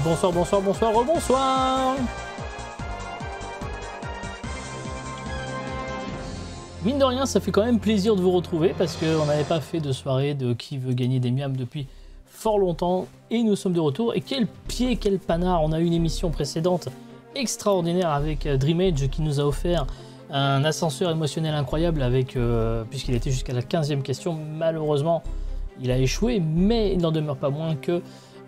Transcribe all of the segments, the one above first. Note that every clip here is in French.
Bonsoir, bonsoir, bonsoir, rebonsoir. Mine de rien, ça fait quand même plaisir de vous retrouver parce qu'on n'avait pas fait de soirée de qui veut gagner des miams depuis fort longtemps et nous sommes de retour. Et quel pied, quel panard. On a eu une émission précédente extraordinaire avec Dream Age qui nous a offert un ascenseur émotionnel incroyable avec puisqu'il était jusqu'à la 15e question. Malheureusement, il a échoué, mais il n'en demeure pas moins que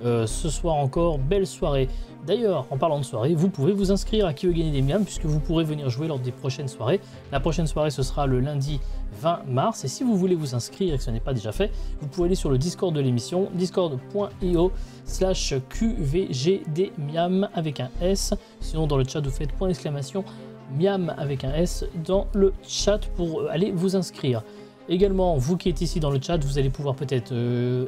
ce soir encore, belle soirée. D'ailleurs, en parlant de soirée, vous pouvez vous inscrire à Qui veut gagner des miams puisque vous pourrez venir jouer lors des prochaines soirées. La prochaine soirée, ce sera le lundi 20 mars. Et si vous voulez vous inscrire et que ce n'est pas déjà fait, vous pouvez aller sur le Discord de l'émission, discord.io/QVGDmiam avec un S. Sinon, dans le chat, vous faites !miam avec un S dans le chat pour aller vous inscrire. Également, vous qui êtes ici dans le chat, vous allez pouvoir peut-être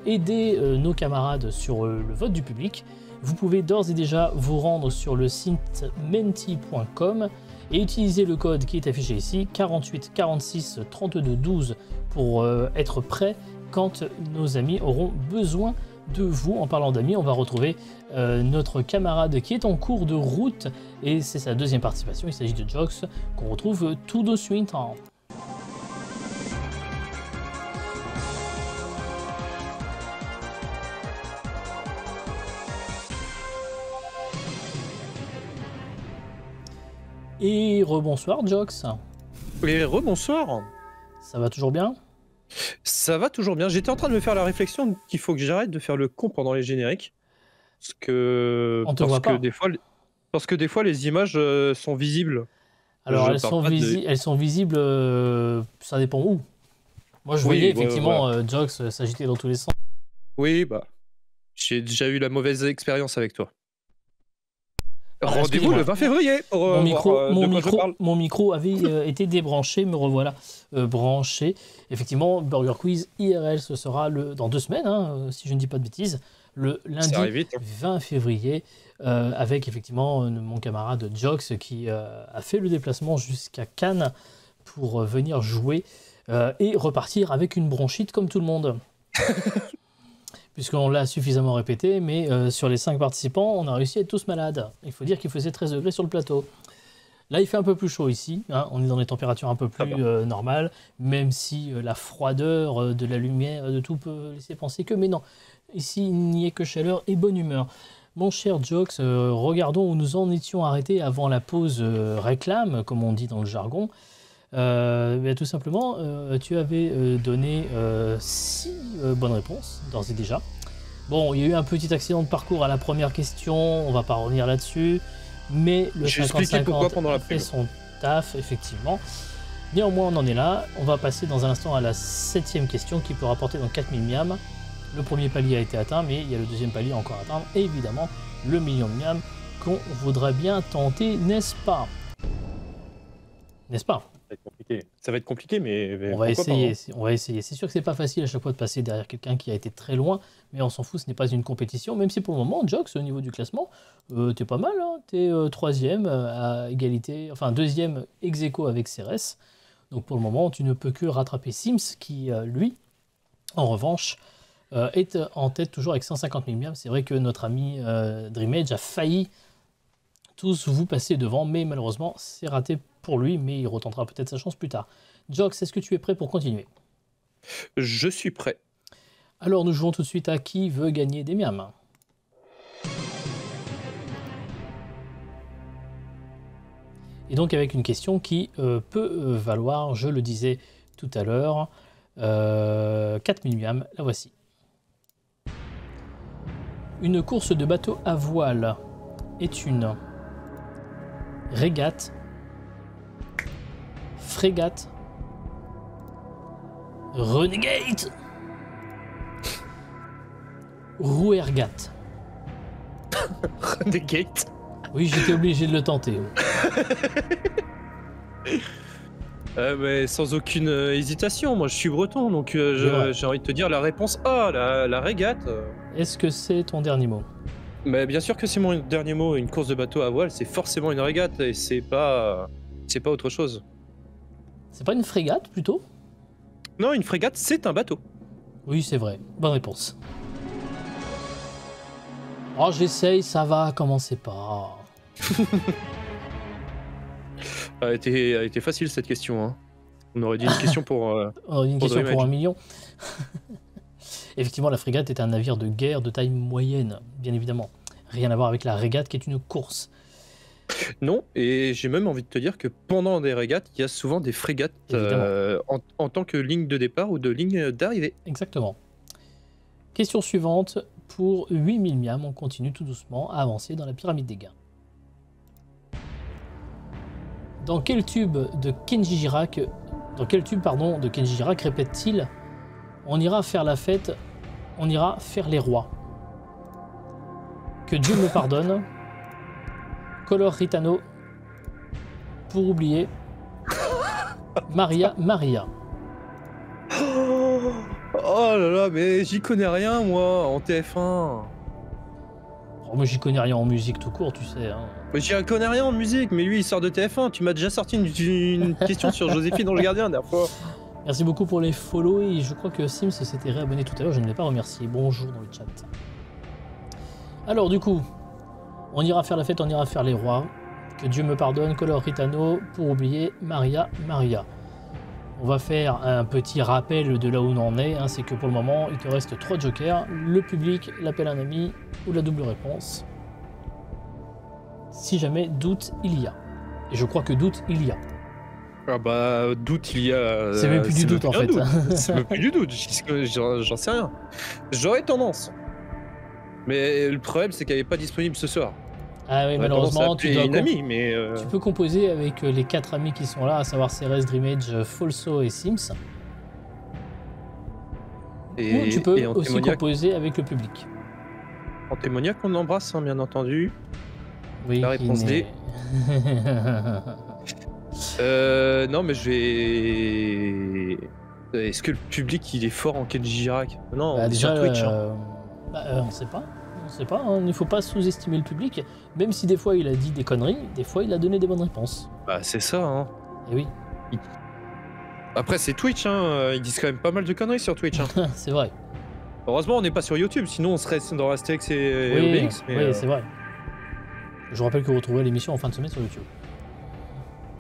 aider nos camarades sur le vote du public. Vous pouvez d'ores et déjà vous rendre sur le site menti.com et utiliser le code qui est affiché ici, 48 46 32 12, pour être prêt quand nos amis auront besoin de vous. En parlant d'amis, on va retrouver notre camarade qui est en cours de route et c'est sa deuxième participation. Il s'agit de Jox qu'on retrouve tout de suite. Et rebonsoir Jox. Et rebonsoir. Ça va toujours bien? Ça va toujours bien. J'étais en train de me faire la réflexion qu'il faut que j'arrête de faire le con pendant les génériques. Parce que des fois les images sont visibles. Alors elles sont visibles, ça dépend où. Moi je voyais effectivement Jox s'agiter dans tous les sens. Oui, bah j'ai déjà eu la mauvaise expérience avec toi. Rendez-vous le 20 février pour mon micro avait été débranché, me revoilà branché. Effectivement, Burger Quiz IRL, ce sera dans 2 semaines, hein, si je ne dis pas de bêtises, le lundi 20 février, avec effectivement mon camarade Jox qui a fait le déplacement jusqu'à Cannes pour venir jouer et repartir avec une bronchite comme tout le monde. Puisqu'on l'a suffisamment répété, mais sur les 5 participants, on a réussi à être tous malades. Il faut dire qu'il faisait 13 degrés sur le plateau. Là, il fait un peu plus chaud ici, hein, on est dans des températures un peu plus normales, même si la froideur de la lumière, de tout peut laisser penser que, mais non, ici, il n'y est que chaleur et bonne humeur. Mon cher Jox, regardons où nous en étions arrêtés avant la pause réclame, comme on dit dans le jargon. Tout simplement, tu avais donné 6 bonnes réponses, d'ores et déjà. Bon, il y a eu un petit accident de parcours à la première question, on va pas revenir là-dessus, mais le 50-50 a fait son taf, effectivement. Néanmoins, on en est là. On va passer dans un instant à la 7e question qui peut rapporter dans 4000 miams. Le premier palier a été atteint, mais il y a le deuxième palier encore à atteindre, et évidemment, le million de miams qu'on voudrait bien tenter, n'est-ce pas? N'est-ce pas? Ça va être compliqué, mais on va essayer. On va essayer. C'est sûr que c'est pas facile à chaque fois de passer derrière quelqu'un qui a été très loin, mais on s'en fout, ce n'est pas une compétition. Même si pour le moment, Jox, au niveau du classement, t'es pas mal. Hein, t'es 3e à égalité, enfin 2e ex aequo avec Cérès. Donc pour le moment, tu ne peux que rattraper Sims, qui lui, en revanche, est en tête toujours avec 150 000 miams. C'est vrai que notre ami Dream Age a failli tous vous passer devant, mais malheureusement, c'est raté pour lui, mais il retentera peut-être sa chance plus tard. Jox, est-ce que tu es prêt pour continuer? Je suis prêt. Alors nous jouons tout de suite à Qui veut gagner des miams. Et donc avec une question qui peut valoir, je le disais tout à l'heure, 4000 miams, la voici. Une course de bateau à voile est une régate, frégate, renegade, rouergate. Renegade. Oui, j'étais obligé de le tenter. Mais sans aucune hésitation, moi je suis breton, donc j'ai envie de te dire la réponse A, la régate. Est-ce que c'est ton dernier mot? Mais bien sûr que c'est mon dernier mot. Une course de bateau à voile, c'est forcément une régate et c'est pas autre chose. C'est pas une frégate plutôt? Non, une frégate, c'est un bateau. Oui, c'est vrai. Bonne réponse. Oh, j'essaye, ça va, commencez pas. Elle a été facile cette question. Hein. On aurait dit une question pour. On aurait dit une question pour 1 million. Effectivement, la frégate est un navire de guerre de taille moyenne, bien évidemment. Rien à voir avec la régate qui est une course. Non, et j'ai même envie de te dire que pendant des régates, il y a souvent des frégates en tant que ligne de départ ou de ligne d'arrivée. Exactement. Question suivante. Pour 8000 miams, on continue tout doucement à avancer dans la pyramide des gains. Dans quel tube de Kenji Girac répète-t-il « On ira faire la fête, on ira faire les rois ». Que Dieu me pardonne. Color Ritano. Pour oublier. Maria. Oh là là, mais j'y connais rien moi en TF1. Oh, moi j'y connais rien en musique tout court, tu sais. Hein. Mais j'y connais rien en musique, mais lui il sort de TF1. Tu m'as déjà sorti une question sur Joséphine dans le Gardien la dernière fois. Merci beaucoup pour les follow et je crois que Sims s'était réabonné tout à l'heure, je ne l'ai pas remercié. Bonjour dans le chat. Alors du coup, on ira faire la fête, on ira faire les rois. Que Dieu me pardonne, Color Ritano, pour oublier Maria. On va faire un petit rappel de là où on en est, hein, c'est que pour le moment, il te reste 3 jokers, le public, l'appel à un ami ou la double réponse. Si jamais doute il y a. Et je crois que doute il y a. Ah bah doute il y a... C'est même plus du doute en fait. C'est même plus du doute, j'en sais rien. J'aurais tendance. Mais le problème c'est qu'elle n'est pas disponible ce soir. Ah oui, malheureusement, tu peux composer avec les 4 amis qui sont là, à savoir Ceres, Dreamage, Folso et Sims. Ou tu peux aussi composer avec le public. En témoignac, on embrasse, hein, bien entendu. Oui, la réponse D. Non, mais je vais... Est-ce que le public, il est fort en Kenji Girac? Non, bah, déjà, sur Twitch. On sait pas. On sait pas, hein. Il ne faut pas sous-estimer le public. Même si des fois il a dit des conneries, des fois il a donné des bonnes réponses. Bah c'est ça, hein. Et oui. Après c'est Twitch, hein. Ils disent quand même pas mal de conneries sur Twitch. Hein. C'est vrai. Heureusement on n'est pas sur YouTube, sinon on serait dans Astérix et Obélix. Mais oui, c'est vrai. Je vous rappelle que vous retrouvez l'émission en fin de semaine sur YouTube.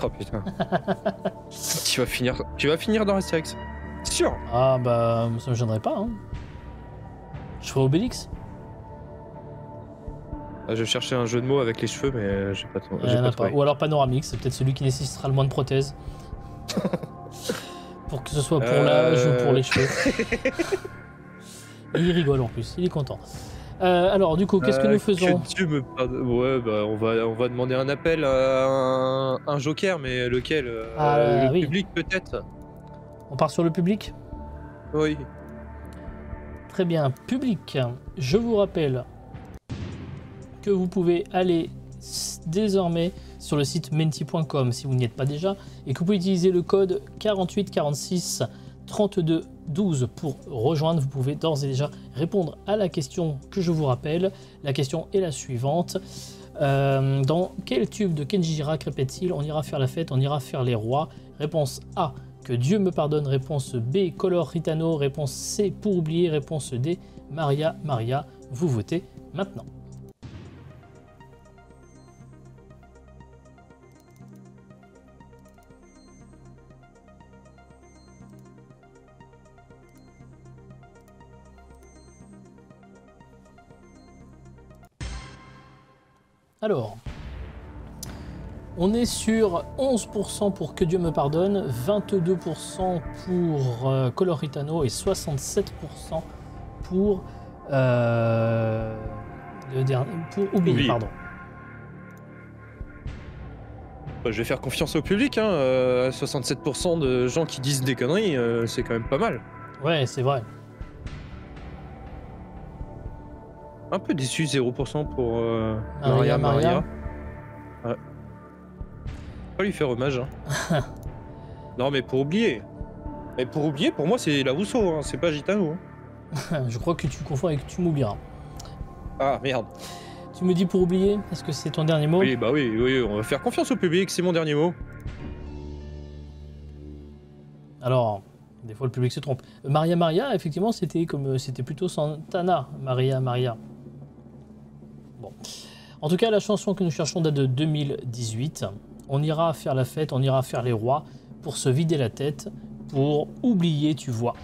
Oh putain. tu vas finir dans Astérix. C'est sûr. Ah bah ça me gênerait pas, hein. Je ferai Obélix. Je cherchais un jeu de mots avec les cheveux, mais j'ai pas trouvé. Ou alors Panoramix, c'est peut-être celui qui nécessitera le moins de prothèses. Pour que ce soit pour l'âge ou pour les cheveux. Et il rigole en plus, il est content. Alors du coup, qu'est-ce que nous faisons? Que Dieu me pardonne. Ouais, bah on va demander un appel à un joker, mais lequel? Le public peut-être. On part sur le public? Oui. Très bien, public. Je vous rappelle que vous pouvez aller désormais sur le site menti.com si vous n'y êtes pas déjà et que vous pouvez utiliser le code 48 46 32 12 pour rejoindre. Vous pouvez d'ores et déjà répondre à la question que je vous rappelle. La question est la suivante. Dans quel tube de Kenji Girac répète-t-il « On ira faire la fête, on ira faire les rois » Réponse A, que Dieu me pardonne. Réponse B, Color Ritano. Réponse C, pour oublier. Réponse D, Maria. Vous votez maintenant. Alors, on est sur 11% pour Que Dieu me pardonne, 22% pour Color Ritano et 67% pour Oublier. Pardon. Je vais faire confiance au public, hein. 67% de gens qui disent des conneries, c'est quand même pas mal. Ouais, c'est vrai. Un peu déçu, 0% pour Maria. Ouais. Pas lui faire hommage. Hein. Non, mais pour oublier. Mais pour oublier, pour moi, c'est la Rousseau, hein. C'est pas Gitano. Hein. Je crois que tu confonds avec Tu m'oublieras. Ah, merde. Tu me dis pour oublier? Est-ce que c'est ton dernier mot? Oui, bah oui, on va faire confiance au public, c'est mon dernier mot. Alors, des fois le public se trompe. Maria, effectivement, c'était plutôt Santana, Maria. Bon. En tout cas, la chanson que nous cherchons date de 2018. On ira faire la fête, on ira faire les rois pour se vider la tête, pour oublier, tu vois.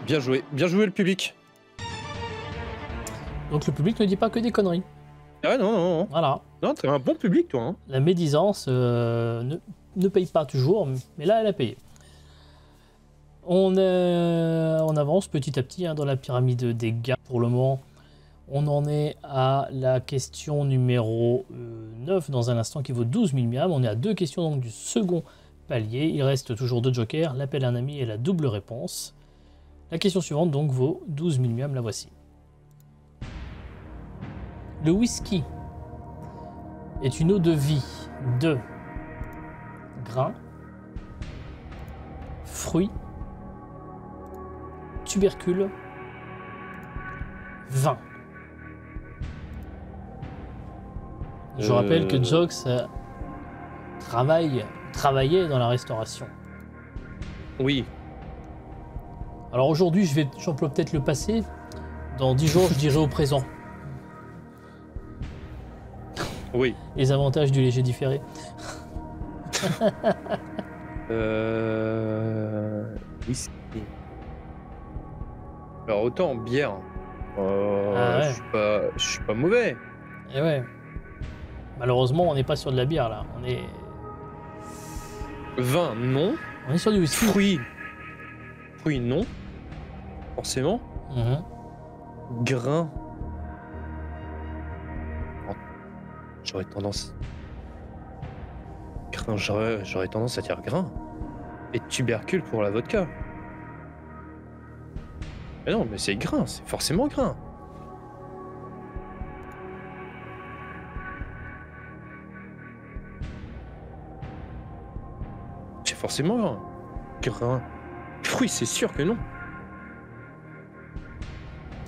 Bien joué le public. Donc le public ne dit pas que des conneries. Ah ouais, non. Voilà. Non, t'es un bon public, toi. Hein. La médisance ne paye pas toujours, mais là, elle a payé. On avance petit à petit dans la pyramide des gains. Pour le moment, on en est à la question numéro 9 dans un instant qui vaut 12 000 miams. On est à 2 questions donc du second palier. Il reste toujours 2 jokers, l'appel à un ami et la double réponse. La question suivante donc vaut 12 000 miams, la voici. Le whisky est une eau de vie de grains, fruits, tubercules, vin. Je rappelle que Jox travaillait dans la restauration. Oui. Alors aujourd'hui, j'emploie peut-être le passé. Dans 10 jours, je dirai au présent. Oui. Les avantages du léger différé. Whisky. Alors autant bière. Ah ouais. Je suis pas mauvais. Et ouais. Malheureusement, on n'est pas sur de la bière là. Vin, non. On est sur du whisky. Fruits, non. Forcément. Grain. J'aurais tendance à dire grain. Et tubercule pour la vodka. Mais non, mais c'est grain, c'est forcément grain. C'est forcément grain. Fruits, c'est sûr que non.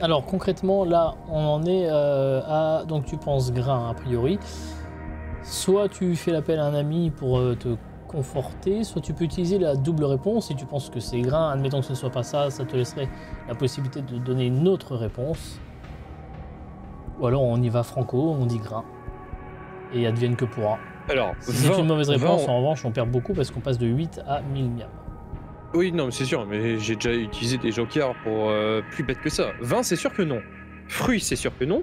Alors concrètement, là, on en est à... Donc tu penses grain, a priori. Soit tu fais l'appel à un ami pour te conforter, soit tu peux utiliser la double réponse. Si tu penses que c'est grain, admettons que ce ne soit pas ça, ça te laisserait la possibilité de donner une autre réponse. Ou alors on y va franco, on dit grain. Et advienne que pourra. Alors, si c'est une mauvaise réponse, en revanche, on perd beaucoup parce qu'on passe de 8 à 1000 miams. Oui, non, mais c'est sûr, mais j'ai déjà utilisé des jokers pour plus bête que ça. Vin, c'est sûr que non. Fruits, c'est sûr que non.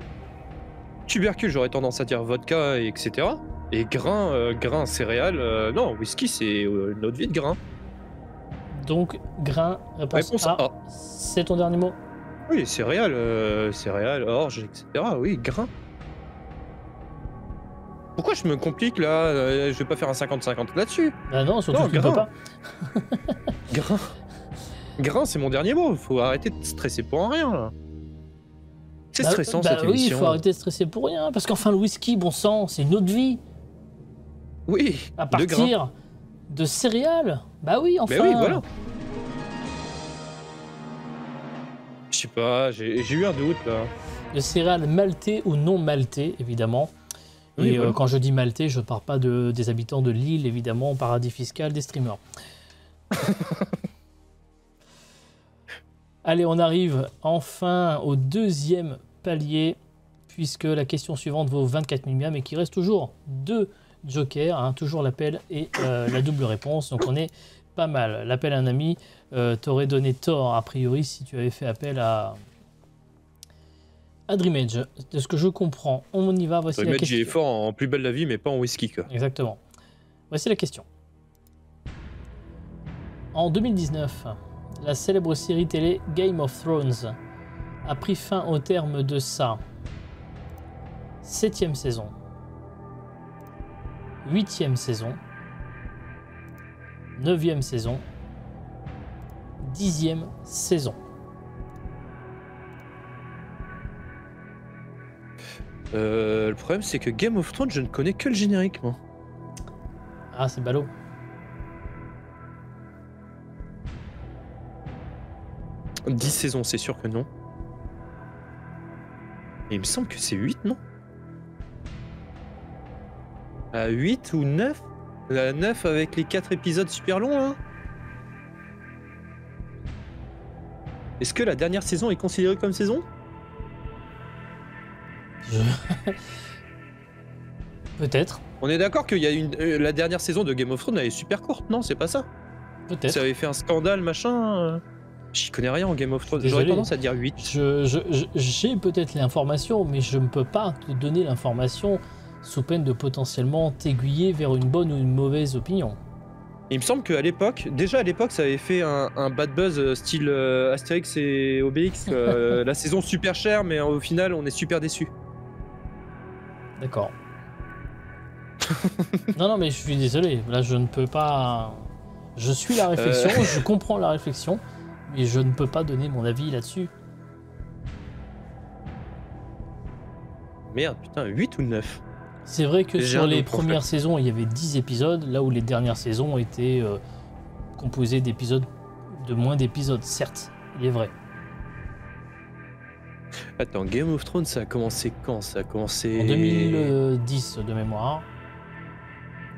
Tubercule, j'aurais tendance à dire vodka, etc. Et grain, céréales, non, whisky, c'est une autre vie de grain. Donc, grain, réponse A. C'est ton dernier mot? Oui, céréales, orge, etc. Oui, grain. Pourquoi je me complique là? Je vais pas faire un 50-50 là-dessus. Bah non, surtout que tu peux pas. Grain, c'est mon dernier mot. Faut arrêter de stresser pour rien là. C'est stressant cette émission. Oui, il faut arrêter de stresser pour rien. Parce qu'enfin, le whisky, bon sang, c'est une autre vie. Oui. À partir de céréales. Bah oui, enfin. Bah oui, voilà. Je sais pas, j'ai eu un doute là. De céréales maltées ou non maltées, évidemment. Oui, et voilà. Quand je dis maltais, je ne parle pas des habitants de l'île, évidemment, paradis fiscal des streamers. Allez, on arrive enfin au deuxième palier, puisque la question suivante vaut 24 000 miams et qu'il reste toujours 2 jokers, hein, toujours l'appel et la double réponse. Donc on est pas mal. L'appel à un ami t'aurait donné tort, a priori, si tu avais fait appel à Dream Edge. De ce que je comprends, on y va. Voici la question. Dream Edge est fort en plus belle la vie, mais pas en whisky, quoi. Exactement. Voici la question. En 2019, la célèbre série télé Game of Thrones a pris fin au terme de sa 7e saison, 8e saison, 9e saison, 10e saison. Le problème, c'est que Game of Thrones, je ne connais que le générique, moi. Ah, c'est ballot. « 10 saisons, c'est sûr que non. Et il me semble que c'est 8, non? À 8 ou 9? La 9 avec les 4 épisodes super longs, là? Est-ce que la dernière saison est considérée comme saison? Peut-être. On est d'accord qu'il y a la dernière saison de Game of Thrones, elle est super courte, non? C'est pas ça? Peut-être. Ça avait fait un scandale, machin. J'y connais rien en Game of Thrones. J'aurais Désolé. tendance à dire 8. J'ai peut-être l'information, mais je ne peux pas te donner l'information sous peine de potentiellement t'aiguiller vers une bonne ou une mauvaise opinion. Il me semble qu'à l'époque, déjà à l'époque, ça avait fait un bad buzz style Astérix et Obélix. La saison super chère, mais au final, on est super déçus. D'accord. Non, mais je suis désolé. Là, je ne peux pas... Je suis la réflexion, je comprends la réflexion, mais je ne peux pas donner mon avis là-dessus. Merde, putain, 8 ou 9? C'est vrai que J'ai sur un les doute, en premières saisons, il y avait 10 épisodes, là où les dernières saisons étaient composées d'épisodes, de moins d'épisodes, certes, il est vrai. Attends, Game of Thrones, ça a commencé quand? Ça a commencé... En 2010 de mémoire.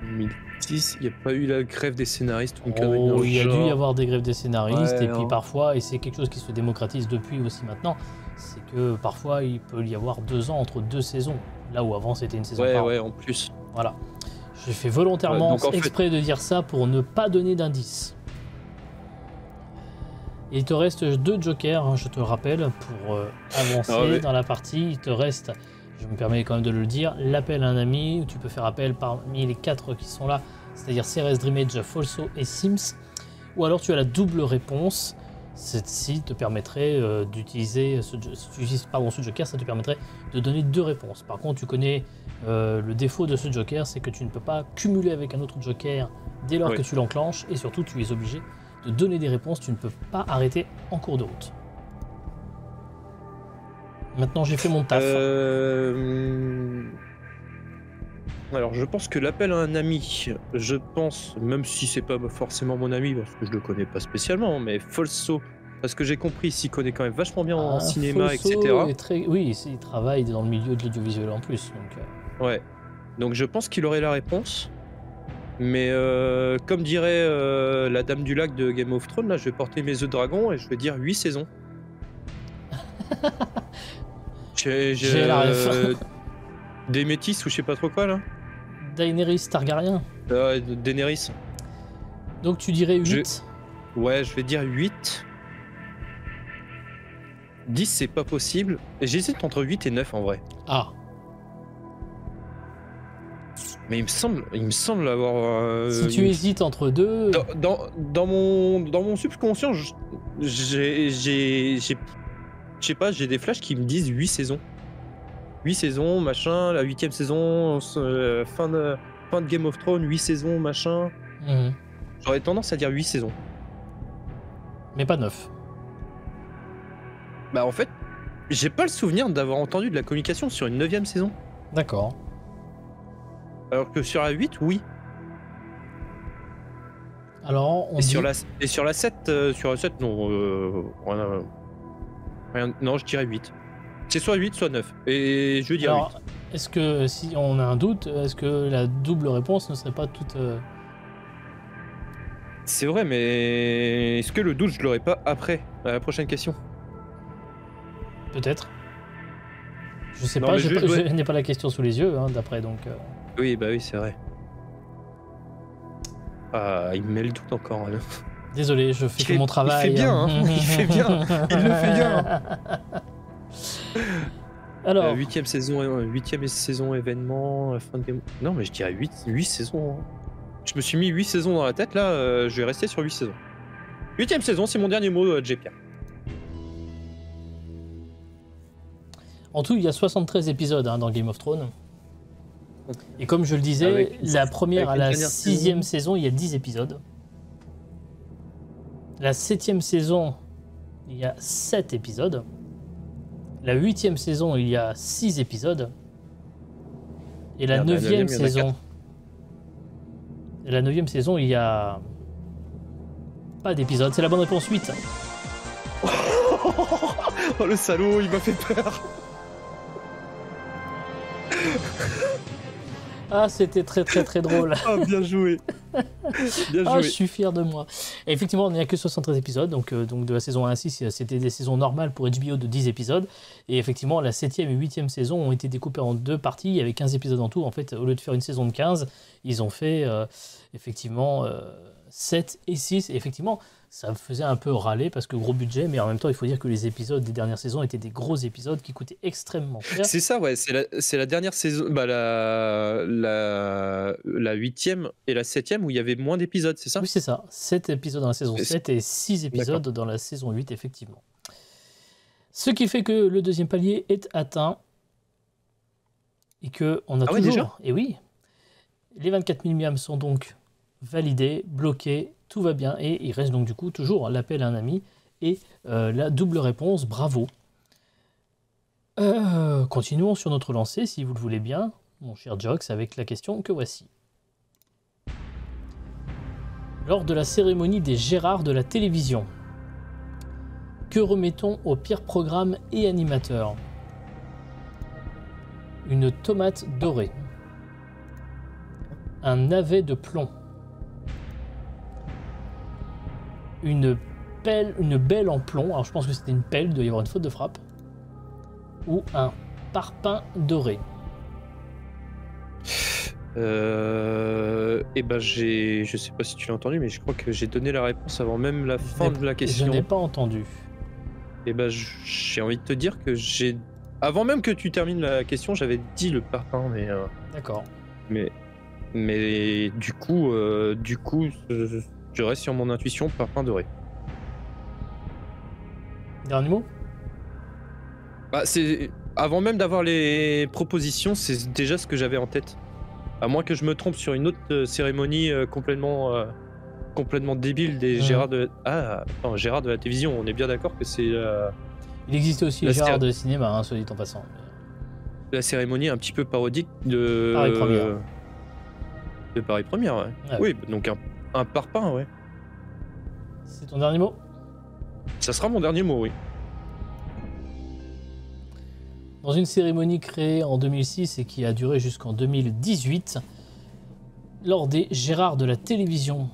2010, il n'y a pas eu la grève des scénaristes ou une connerie dans Oh, le il y a dû genre. y avoir des grèves des scénaristes, Ouais, et puis hein. parfois, et c'est quelque chose qui se démocratise depuis aussi maintenant, c'est que parfois il peut y avoir 2 ans entre 2 saisons, là où avant c'était une saison Ouais, par an. ouais, en plus. Voilà. J'ai fait volontairement Donc, en fait- exprès de dire ça pour ne pas donner d'indice. Il te reste 2 jokers, hein, je te le rappelle, pour avancer Ah ouais. dans la partie. Il te reste, je me permets quand même de le dire, l'appel à un ami, où tu peux faire appel parmi les 4 qui sont là, c'est-à-dire Ceres, Dreamage, Folso et Sims. Ou alors tu as la double réponse. Celle-ci te permettrait d'utiliser si tu utilises ce joker, ça te permettrait de donner 2 réponses. Par contre, tu connais le défaut de ce joker, c'est que tu ne peux pas cumuler avec un autre joker dès lors Oui. que tu l'enclenches, et surtout tu es obligé de donner des réponses, tu ne peux pas arrêter en cours de route. Maintenant j'ai fait mon taf. Alors, je pense que l'appel à un ami, je pense, même si c'est pas forcément mon ami, parce que je le connais pas spécialement, mais Folso, parce que j'ai compris, s'il connaît quand même vachement bien en cinéma, Folso etc. est très... Oui, il travaille dans le milieu de l'audiovisuel en plus. Donc, Ouais. Donc, je pense qu'il aurait la réponse. Mais comme dirait la Dame du Lac de Game of Thrones, là, je vais porter mes œufs de dragon et je vais dire 8 saisons. J'ai la ref. des métis ou je sais pas trop quoi, là. Daenerys Targaryen. Daenerys. Donc tu dirais 8. Ouais, je vais dire 8. 10, c'est pas possible. J'hésite entre 8 et 9 en vrai. Ah, Mais il me semble avoir. si tu hésites entre 2... Dans mon subconscient, je sais pas, j'ai des flashs qui me disent 8 saisons. 8 saisons, machin, la 8ème saison, fin de Game of Thrones, 8 saisons, machin. Mhm. J'aurais tendance à dire 8 saisons. Mais pas 9. Bah en fait, j'ai pas le souvenir d'avoir entendu de la communication sur une 9ème saison. D'accord. Alors que sur la 8, oui. Alors, on Et dit... sur la 7, non. Rien, non, je dirais 8. C'est soit 8, soit 9. Et je veux dire Alors, est-ce que, si on a un doute, est-ce que la double réponse ne serait pas toute... 8. C'est vrai, mais est-ce que le doute, je l'aurais pas après, à la prochaine question? Peut-être. Je sais Non, pas, mais je n'ai pas la question sous les yeux, hein, d'après, donc... Oui, bah oui, c'est vrai. Ah, il me met le doute encore. Là. Désolé, je fais que mon Il travail. fait bien, hein. Il fait bien. Il le fait bien. Alors, 8ème saison événement, fin de game. Non, mais je dirais 8 saisons. Hein. Je me suis mis 8 saisons dans la tête, là, je vais rester sur 8 saisons. 8ème saison, c'est mon dernier mot, J-Pierre. en tout, il y a 73 épisodes hein, dans Game of Thrones. Et comme je le disais, Avec la première à une la dernière 6ème saison, il y a 10 épisodes. La 7ème saison, il y a 7 épisodes. La 8ème saison, il y a 6 épisodes. Et la Merde, la 9ème neuvième, il y en a saison... Et la 9ème saison, il y a... Pas d'épisode, c'est la bonne réponse 8. Oh le salaud, il m'a fait peur. Ah, c'était très très très drôle. Ah, bien joué. Bien Ah, joué. je suis fier de moi. Et effectivement, il n'y a que 73 épisodes, donc de la saison 1 à 6, c'était des saisons normales pour HBO de 10 épisodes. Et effectivement, la 7e et 8e saison ont été découpées en 2 parties, il y avait 15 épisodes en tout. En fait, au lieu de faire une saison de 15, ils ont fait effectivement 7 et 6. Et effectivement, ça me faisait un peu râler parce que gros budget, mais en même temps, il faut dire que les épisodes des dernières saisons étaient des gros épisodes qui coûtaient extrêmement cher. C'est ça, ouais, c'est la dernière saison, bah, la 8e et la 7e où il y avait moins d'épisodes, c'est ça? Oui, c'est ça. 7 épisodes dans la saison Et 7 et 6 épisodes dans la saison 8, effectivement. Ce qui fait que le deuxième palier est atteint et qu'on a Ah ouais, toujours... déjà Et oui, les 24 000 miams sont donc validés, bloqués, tout va bien. Et il reste donc du coup toujours l'appel à un ami et la double réponse, bravo. Continuons sur notre lancée, si vous le voulez bien, mon cher Jox, avec la question que voici. Lors de la cérémonie des Gérards de la télévision, que remettons au pire programme et animateur? Une tomate dorée, un navet de plomb, une belle en plomb, alors je pense que c'était une pelle, il doit y avoir une faute de frappe, ou un parpaing doré. Et ben je sais pas si tu l'as entendu, mais je crois que j'ai donné la réponse avant même la fin de la Je question. n'ai pas entendu. Et ben j'ai envie de te dire que avant même que tu termines la question, j'avais dit le parpaing, mais D'accord. mais du coup je reste sur mon intuition, parpaing doré. Dernier mot? Bah c'est avant même d'avoir les propositions, c'est déjà ce que j'avais en tête. À moins que je me trompe sur une autre cérémonie complètement débile des Gérard de Gérard de la télévision. On est bien d'accord que c'est Il existait aussi les Gérard de cinéma, hein, soit dit en passant. la cérémonie un petit peu parodique de Paris Première. De Paris Première, ouais. Ouais. Oui, donc un parpaing, ouais. C'est ton dernier mot? Ça sera mon dernier mot, oui. Dans une cérémonie créée en 2006 et qui a duré jusqu'en 2018, lors des Gérards de la télévision,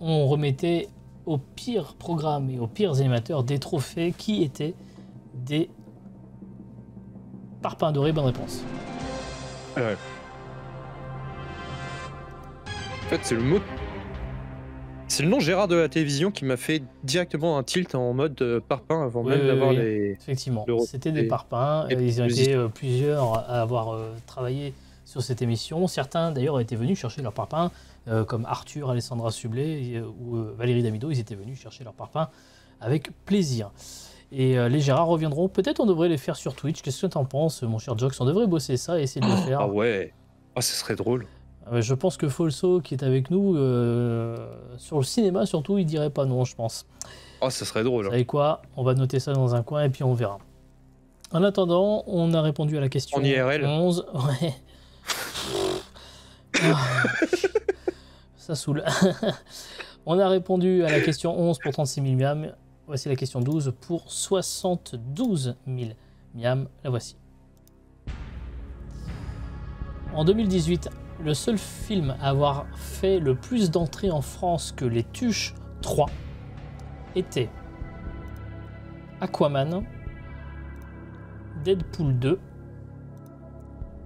on remettait aux pires programmes et aux pires animateurs des trophées qui étaient des parpaings dorés. Bonne réponse. Ouais. En fait, c'est le mot. C'est le nom Gérard de la télévision qui m'a fait directement un tilt en mode parpaing avant même d'avoir les. Effectivement, le- c'était des parpaings. et Ils ont les été plusieurs à avoir travaillé sur cette émission. Certains d'ailleurs étaient venus chercher leurs parpaings, comme Arthur, Alessandra Sublet ou Valérie Damido. Ils étaient venus chercher leurs parpaings avec plaisir. Et les Gérards reviendront. Peut-être on devrait les faire sur Twitch. Qu'est-ce que tu en penses, mon cher Jox? On devrait bosser ça et essayer de le faire. Ah ouais. Ah, ce serait drôle. Je pense que Folso, qui est avec nous, sur le cinéma surtout, il dirait pas non, je pense. Ah, ça serait drôle. Vous savez quoi? On va noter ça dans un coin et puis on verra. En attendant, on a répondu à la question En IRL. 11. Ouais. Ah. Ça saoule. On a répondu à la question 11 pour 36 000 miams. Voici la question 12 pour 72 000 miams. La voici. En 2018, le seul film à avoir fait le plus d'entrées en France que Les Tuches 3 était Aquaman, Deadpool 2,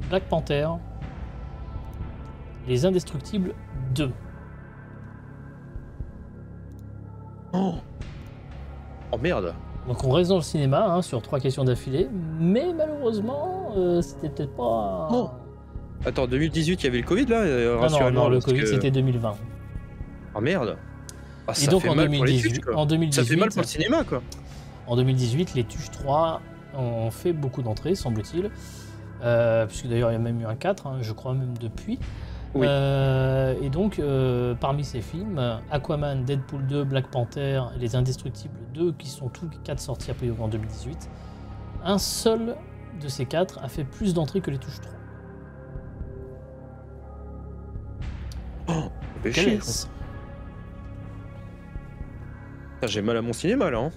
Black Panther, Les Indestructibles 2. Oh merde. Donc on reste dans le cinéma hein, sur 3 questions d'affilée, mais malheureusement, c'était peut-être pas... Oh. Attends, 2018, il y avait le Covid là non, le Covid c'était 2020. Oh merde. Ah, Et ça donc fait en mal 2018, pour les tuches, quoi. en 2018, Ça fait mal pour le cinéma, quoi. En 2018, les Tuches 3 ont fait beaucoup d'entrées, semble-t-il. Puisque d'ailleurs, il y a même eu un 4, hein, je crois même depuis. Oui. Et donc, parmi ces films, Aquaman, Deadpool 2, Black Panther et Les Indestructibles 2, qui sont tous les 4 sortis a priori en 2018, un seul de ces 4 a fait plus d'entrées que les Tuches 3. Fait Quel chier. est-ce? Putain, j'ai mal à mon cinéma là. Hein.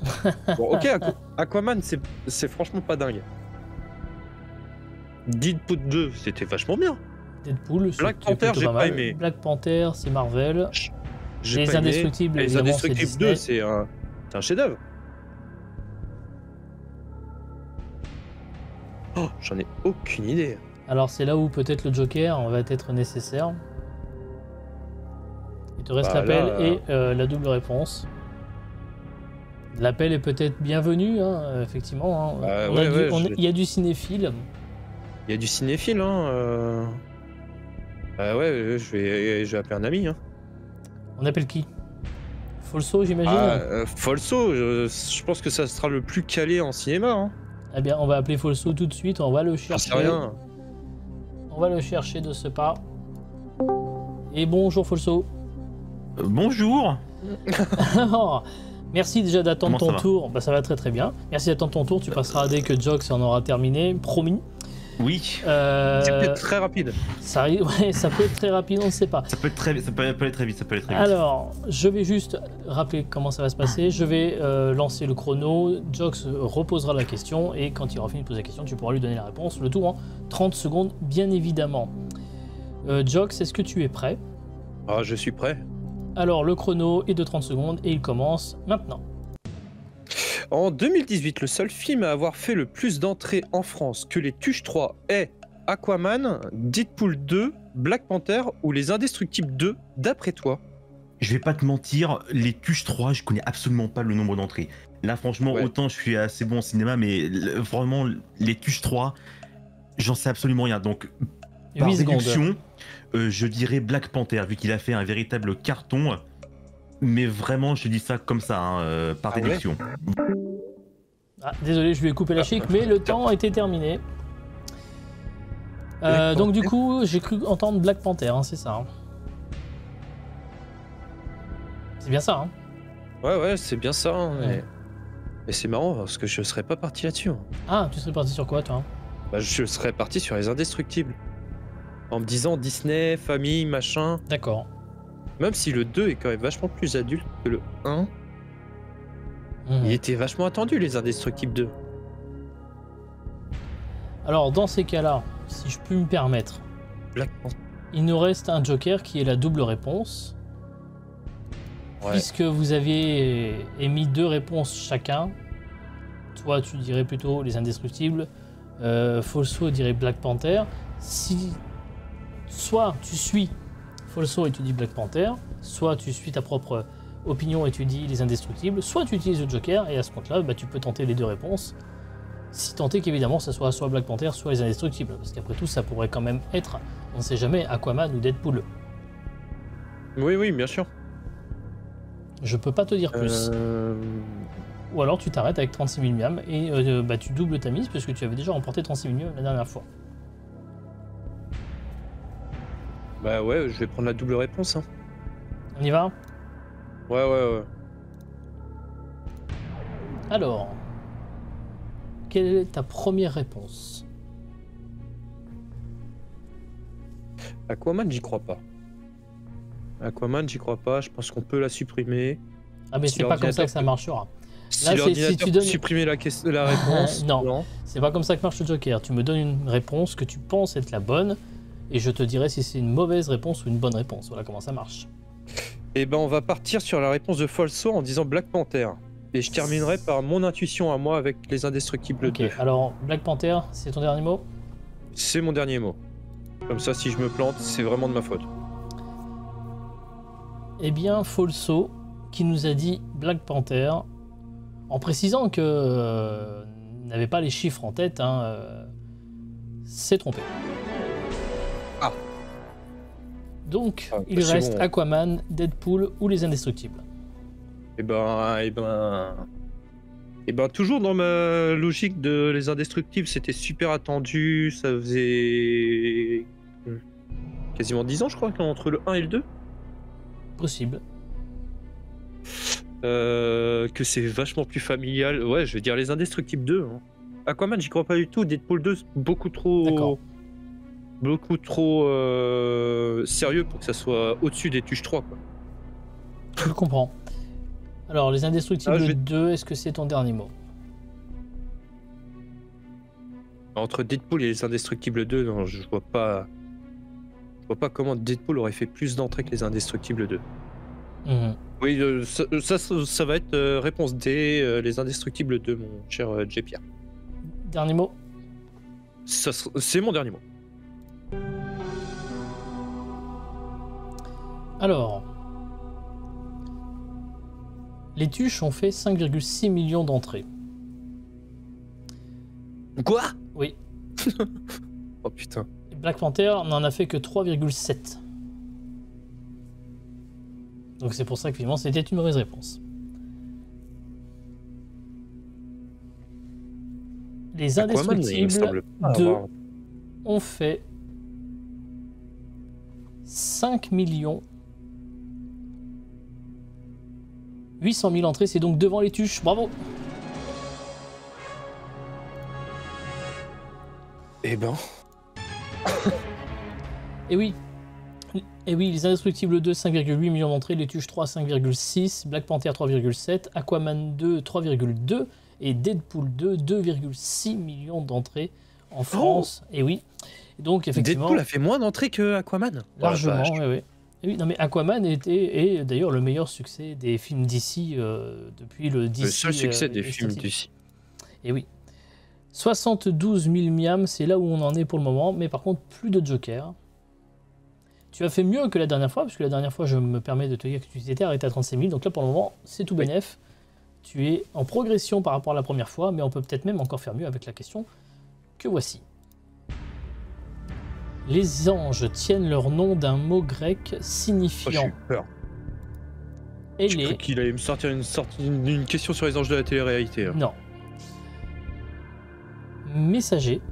Bon, ok, Aquaman, c'est franchement pas dingue. Deadpool 2, c'était vachement bien. Deadpool, Black c'est Panther, plutôt j'ai pas pas mal. aimé. Black Panther, c'est Marvel. J'ai Les pas aimé. Indestructibles, Les évidemment, c'est Indestructibles 2, Disney. c'est un chef-d'œuvre. Oh, j'en ai aucune idée. Alors c'est là où peut-être le Joker va être nécessaire. Il te reste Bah, l'appel là, et la double réponse. L'appel est peut-être bienvenu, hein, effectivement. Hein. Bah, On ouais, a du- ouais, on- Il y a du cinéphile. Il y a du cinéphile, hein. Bah ouais, je vais appeler un ami. Hein. On appelle qui? Folso, j'imagine. Folso, je pense que ça sera le plus calé en cinéma. Hein. Eh bien, on va appeler Folso tout de suite. On va le J'en sais chercher. rien. On va le chercher de ce pas. Et bonjour Folso. Bonjour. Alors, merci déjà d'attendre Comment ton ça va tour. Bah, ça va très très bien. Merci d'attendre ton tour. Tu passeras dès que Jox en aura terminé. Promis. Oui. C'est peut-être très rapide. Ouais, ça peut être très rapide, on ne sait pas. Ça peut aller très vite. Alors, je vais juste rappeler comment ça va se passer. Je vais lancer le chrono. Jox reposera la question et quand il aura fini de poser la question, tu pourras lui donner la réponse. Le tout en 30 secondes, bien évidemment. Jox, est-ce que tu es prêt? Ah, je suis prêt. Alors, le chrono est de 30 secondes et il commence maintenant. En 2018, le seul film à avoir fait le plus d'entrées en France que les Tuches 3 est Aquaman, Deadpool 2, Black Panther ou Les Indestructibles 2, d'après toi? Je vais pas te mentir, les Tuches 3, je connais absolument pas le nombre d'entrées. Là, franchement, Ouais. autant je suis assez bon au cinéma, mais vraiment, les Tuches 3, j'en sais absolument rien. Donc, par 8 secondes. déduction, je dirais Black Panther, vu qu'il a fait un véritable carton. Mais vraiment, je dis ça comme ça, hein, par Ah ouais déduction. Ah, désolé, je lui ai coupé la chic, mais le temps était terminé. Black Donc du Panther. coup, j'ai cru entendre Black Panther, hein, c'est ça. Hein. C'est bien ça, hein. Ouais, c'est bien ça. Hein, Ouais. mais c'est marrant parce que je serais pas parti là-dessus. Hein. Ah, tu serais parti sur quoi, toi? Bah, je serais parti sur Les Indestructibles. En me disant Disney, famille, machin. D'accord. Même si le 2 est quand même vachement plus adulte que le 1, Mhm. il était vachement attendu, Les Indestructibles 2. Alors, dans ces cas-là, si je puis me permettre, Black Panther. il nous reste un joker qui est la double réponse. Ouais. Puisque vous aviez émis 2 réponses chacun, toi tu dirais plutôt Les Indestructibles, Folso dirait Black Panther. Si soit tu suis Folso et tu dis Black Panther, soit tu suis ta propre opinion et tu dis Les Indestructibles, soit tu utilises le Joker et à ce compte-là, bah, tu peux tenter les 2 réponses. Si tant est qu'évidemment ça soit soit Black Panther, soit Les Indestructibles, parce qu'après tout ça pourrait quand même être, on ne sait jamais, Aquaman ou Deadpool. Oui, bien sûr. Je peux pas te dire plus. Ou alors tu t'arrêtes avec 36 000 miams et bah, tu doubles ta mise parce que tu avais déjà remporté 36 000 miams la dernière fois. Bah ouais, je vais prendre la double réponse. Hein. On y va? Ouais. Alors, quelle est ta première réponse? Aquaman, j'y crois pas. Je pense qu'on peut la supprimer. Ah mais Si c'est pas comme ça l'ordinateur que ça peut- marchera. Si Là, c'est- l'ordinateur si tu peut donnes- supprimer la réponse, Non. C'est pas comme ça que marche le Joker. Tu me donnes une réponse que tu penses être la bonne et je te dirai si c'est une mauvaise réponse ou une bonne réponse. Voilà comment ça marche. Et ben on va partir sur la réponse de Folso en disant Black Panther. Et je terminerai par mon intuition à moi avec Les Indestructibles Ok, 2. alors Black Panther, c'est ton dernier mot? C'est mon dernier mot. Comme ça, si je me plante, c'est vraiment de ma faute. Eh bien, Folso, qui nous a dit Black Panther, en précisant que n'avait pas les chiffres en tête, hein, s'est trompé. Ah. Donc, Ah, il c'est reste bon. Aquaman, Deadpool ou Les Indestructibles. Et ben, toujours dans ma logique de Les Indestructibles, c'était super attendu. Ça faisait quasiment 10 ans, je crois, entre le 1 et le 2. Possible. Que c'est vachement plus familial. Ouais, je vais dire Les Indestructibles 2. Hein. Aquaman, j'y crois pas du tout. Deadpool 2, c'est beaucoup D'accord. trop sérieux pour que ça soit au-dessus des Tuches 3. Quoi. Je le comprends. Alors, Les Indestructibles Ah, je vais- 2, est-ce que c'est ton dernier mot? Entre Deadpool et Les Indestructibles 2, non, je vois pas. vois pas comment Deadpool aurait fait plus d'entrées que les Indestructibles 2. Mhm. Oui, ça va être réponse D, les Indestructibles 2, mon cher J. Pierre. Dernier mot. C'est mon dernier mot. Alors, les Tuches ont fait 5,6 millions d'entrées. Quoi? Oui. Oh putain. Black Panther n'en a fait que 3,7. Donc c'est pour ça que finalement c'était une mauvaise réponse. Les Aquaman, il me Indestructibles semble pas 2 avoir- ont fait 5 millions 800 000 entrées, c'est donc devant les Tuches. Bravo. Eh ben. Et oui. Et oui, les Indestructibles 2, 5,8 millions d'entrées, les Tuches 3, 5,6, Black Panther 3,7, Aquaman 2, 3,2 et Deadpool 2, 2,6 millions d'entrées en France. Et oui. Donc effectivement, Deadpool a fait moins d'entrées que Aquaman. largement, Oh la vache. oui, oui. Et oui, non mais Aquaman est d'ailleurs le meilleur succès des films d'ici depuis le DC. Le seul succès des films Extended. d'ici. Et oui. 72 000 miams, c'est là où on en est pour le moment, mais par contre, plus de Joker. Tu as fait mieux que la dernière fois, parce que la dernière fois, je me permets de te dire que tu t'étais arrêté à 36 000, donc là, pour le moment, c'est tout Oui. bénef. Tu es en progression par rapport à la première fois, mais on peut peut-être même encore faire mieux avec la question que voici. Les anges tiennent leur nom d'un mot grec Oh, j'ai signifiant eu peur. et J'ai cru qu'il allait me sortir une question sur les anges de la télé-réalité. Là. Non. Messager,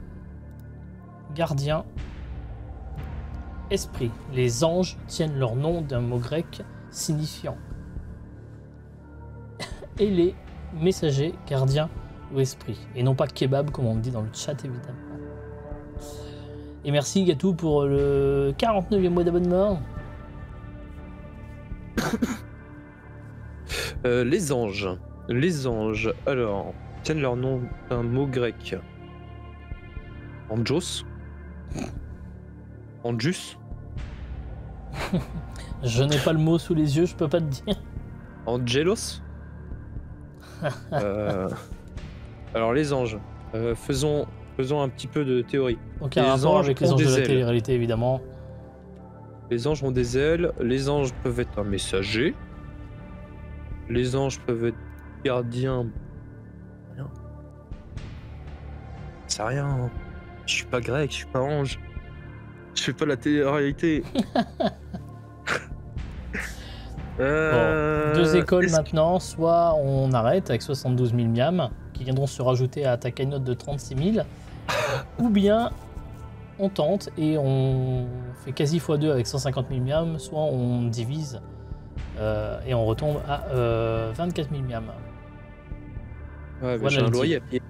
gardien, esprit. Les anges tiennent leur nom d'un mot grec signifiant. Et les messagers, gardiens ou esprit. Et non pas kebab comme on me dit dans le chat évidemment. Et merci Gatou pour le 49e mois d'abonnement. Les anges. Les anges, alors, tiennent leur nom d'un mot grec. Anjos. Anjus. Je n'ai pas le mot sous les yeux, je peux pas te dire. Angelos. Alors, les anges. Faisons un petit peu de théorie. Aucun Les rapport anges avec les ont anges de des la ailes. télé-réalité évidemment. Les anges ont des ailes. Les anges peuvent être un messager. Les anges peuvent être gardiens. Rien. C'est rien. Je suis pas grec, je suis pas ange. Je fais pas la télé-réalité. Bon, deux écoles est-ce- maintenant, soit on arrête avec 72 000 miams qui viendront se rajouter à ta cagnotte de 36 000, ou bien on tente et on fait quasi x2 avec 150 000 miams, soit on divise et on retombe à 24 000 miams. Ouais, mais Voilà j'ai le un deal. loyer à payer.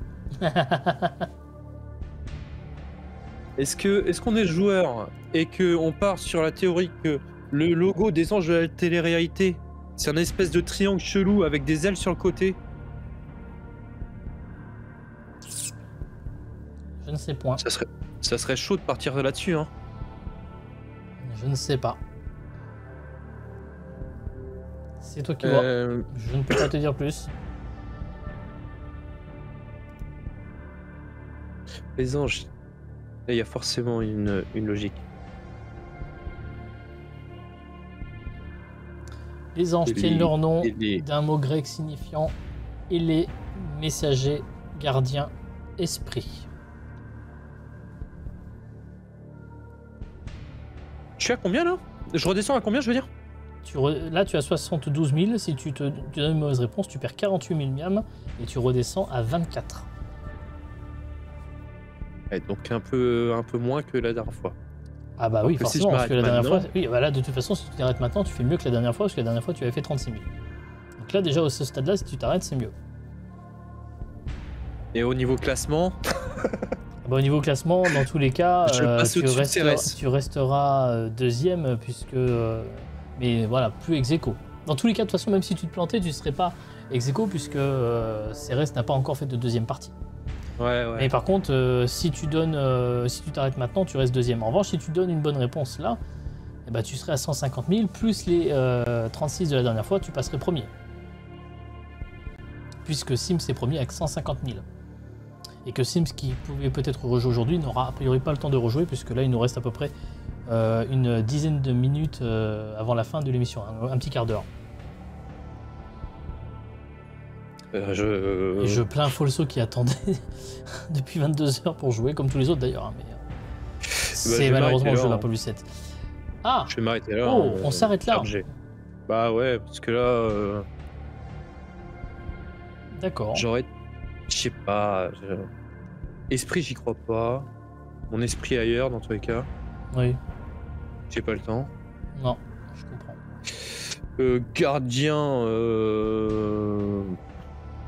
Est-ce qu'on est joueur et que on part sur la théorie que le logo des anges de la télé-réalité, c'est un espèce de triangle chelou avec des ailes sur le côté? Je ne sais point. Ça serait chaud de partir là-dessus, hein. Je ne sais pas. C'est toi qui vois. Je ne peux pas te dire plus. Les anges, il y a forcément une logique. Les anges Et tiennent les- leur nom et les- d'un mot grec signifiant et les messagers, gardiens, esprits. Je suis à combien là? Je redescends à combien, je veux dire? Là, tu as 72 000. Si tu donnes une mauvaise réponse, tu perds 48 000 miams et tu redescends à 24. Ouais, donc un peu moins que la dernière fois. Ah bah Donc, oui, si forcément, je parce que la m'arrête dernière fois... maintenant- Oui, bah là, de toute façon, si tu t'arrêtes maintenant, tu fais mieux que la dernière fois, parce que la dernière fois, tu avais fait 36 000. Donc là, déjà, au ce stade-là, si tu t'arrêtes, c'est mieux. Et au niveau classement, Bah, au niveau classement, dans tous les cas, Je passe au-dessus de CRS. tu resteras deuxième, puisque... mais voilà, plus ex aequo. Dans tous les cas, de toute façon, même si tu te plantais, tu ne serais pas ex aequo, puisque CRS n'a pas encore fait de deuxième partie. ouais. Mais par contre, si tu t'arrêtes maintenant, tu restes deuxième. En revanche, si tu donnes une bonne réponse là, eh ben, tu serais à 150 000, plus les 36 de la dernière fois, tu passerais premier. Puisque Sims est premier avec 150 000. Et que Sims, qui pouvait peut-être rejouer aujourd'hui, n'aura a priori pas le temps de rejouer, puisque là, il nous reste à peu près une dizaine de minutes avant la fin de l'émission, un petit quart d'heure. Et je plains Folso qui attendait depuis 22 heures pour jouer, comme tous les autres d'ailleurs. Hein, mais c'est malheureusement le jeu d'Apollo 7. Ah, je vais m'arrêter là. Oh, on s'arrête là. RG. Bah ouais, parce que là... D'accord. J'aurais... Je sais pas... Esprit, j'y crois pas. Mon esprit est ailleurs, dans tous les cas. Oui. J'ai pas le temps. Non, je comprends. Gardien...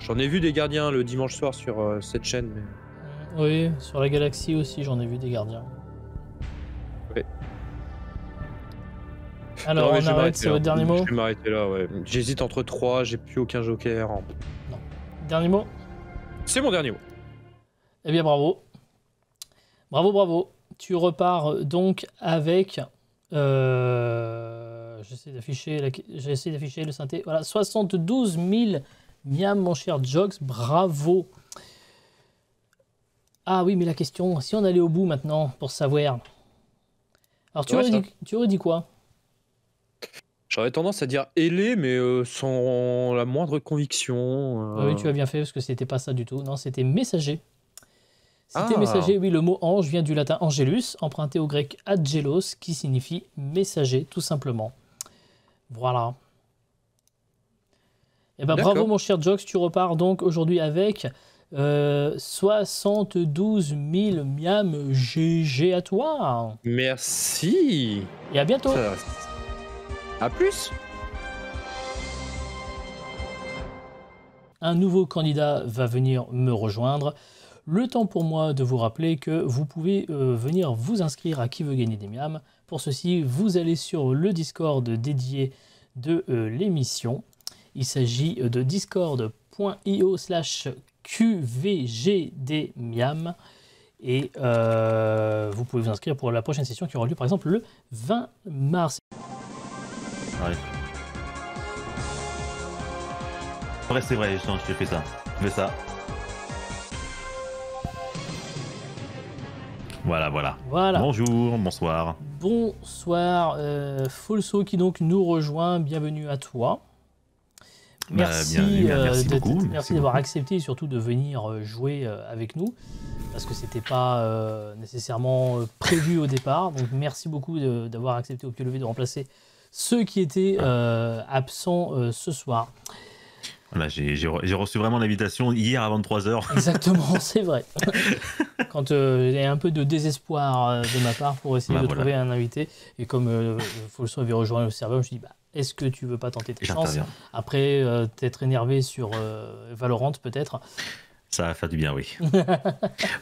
J'en ai vu des gardiens le dimanche soir sur cette chaîne. Mais... Oui, sur la galaxie aussi, j'en ai vu des gardiens. Ouais. Alors, on arrête, c'est votre dernier mot? Je vais m'arrêter là, ouais. J'hésite entre 3, j'ai plus aucun joker. Non. Dernier mot? C'est mon dernier mot. Eh bien, bravo. Bravo, bravo. Tu repars donc avec... J'essaie d'afficher le synthé. Voilà, 72 000 miam, mon cher Jox. Bravo. Ah oui, mais la question, si on allait au bout maintenant pour savoir... Alors, tu aurais dit quoi? J'aurais tendance à dire ailé, mais sans la moindre conviction. Oui, tu as bien fait, parce que c'était pas ça du tout. Non, c'était messager. C'était messager, oui, le mot ange vient du latin angelus, emprunté au grec angelos, qui signifie messager, tout simplement. Voilà. Eh ben, bravo, mon cher Jox, tu repars donc aujourd'hui avec 72 000 miam GG à toi. Merci. Et à bientôt. À plus. Un nouveau candidat va venir me rejoindre. Le temps pour moi de vous rappeler que vous pouvez venir vous inscrire à Qui veut gagner des miams. Pour ceci, vous allez sur le Discord dédié de l'émission. Il s'agit de discord.io/qvgdmiam. Et vous pouvez vous inscrire pour la prochaine session qui aura lieu par exemple le 20 mars. Ouais. C'est vrai, je te fais ça. Je fais ça. Voilà. Bonjour, bonsoir. Bonsoir, Folso qui donc nous rejoint. Bienvenue à toi. Merci, merci d'avoir accepté et surtout de venir jouer avec nous. Parce que c'était pas nécessairement prévu au départ. Donc merci beaucoup d'avoir accepté au pied levé de remplacer ceux qui étaient absents ce soir. Voilà, j'ai reçu vraiment l'invitation hier à 23h. Exactement, c'est vrai. Quand il y a un peu de désespoir de ma part pour essayer de trouver un invité. Et comme Folso avait rejoint le serveur, je me suis dit, est-ce que tu veux pas tenter tes chances? Après, t'être énervé sur Valorant peut-être. Ça va faire du bien, oui.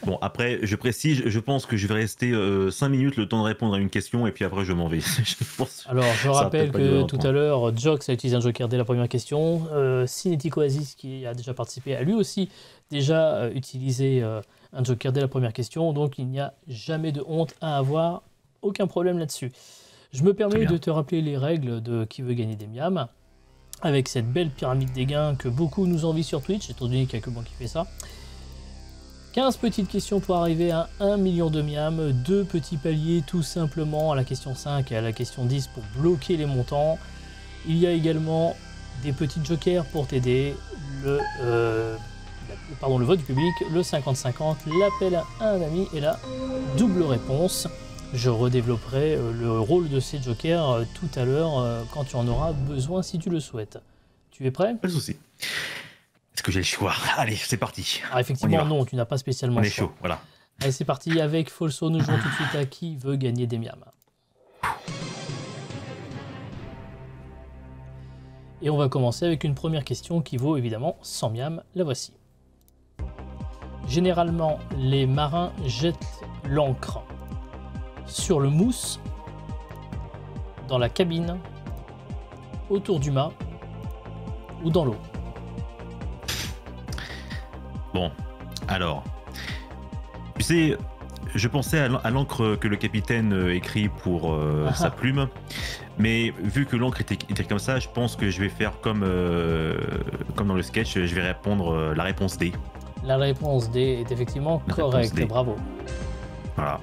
Bon, après, je précise, je pense que je vais rester 5 minutes le temps de répondre à une question et puis après je m'en vais. Alors, je rappelle que tout à l'heure, Jox a utilisé un joker dès la première question. Cinétic Oasis, qui a déjà participé, a lui aussi déjà utilisé un joker dès la première question. Donc, il n'y a jamais de honte à avoir. Aucun problème là-dessus. Je me permets de te rappeler les règles de Qui veut gagner des miams. Avec cette belle pyramide des gains que beaucoup nous envient sur Twitch, étant donné qu'il n'y a que moi qui fais ça. 15 petites questions pour arriver à 1 million de miams, 2 petits paliers tout simplement à la question 5 et à la question 10 pour bloquer les montants. Il y a également des petits jokers pour t'aider, le vote du public, le 50-50, l'appel à un ami et la double réponse. Je redévelopperai le rôle de ces jokers tout à l'heure quand tu en auras besoin si tu le souhaites. Tu es prêt? Pas de souci. Est-ce que j'ai le choix? Allez, c'est parti. Ah, effectivement, non, tu n'as pas spécialement le choix. On est chaud, voilà. Allez, c'est parti. Avec Folso, nous jouons tout de suite à Qui veut gagner des miams. Et on va commencer avec une première question qui vaut évidemment 100 miams. La voici. Généralement, les marins jettent l'ancre sur le mousse, dans la cabine, autour du mât ou dans l'eau. Bon, alors, tu sais, Je pensais à l'encre que le capitaine écrit pour sa plume, mais vu que l'encre était comme ça, je pense que je vais faire comme dans le sketch, je vais répondre la réponse D. La réponse D est effectivement correcte, bravo. Voilà.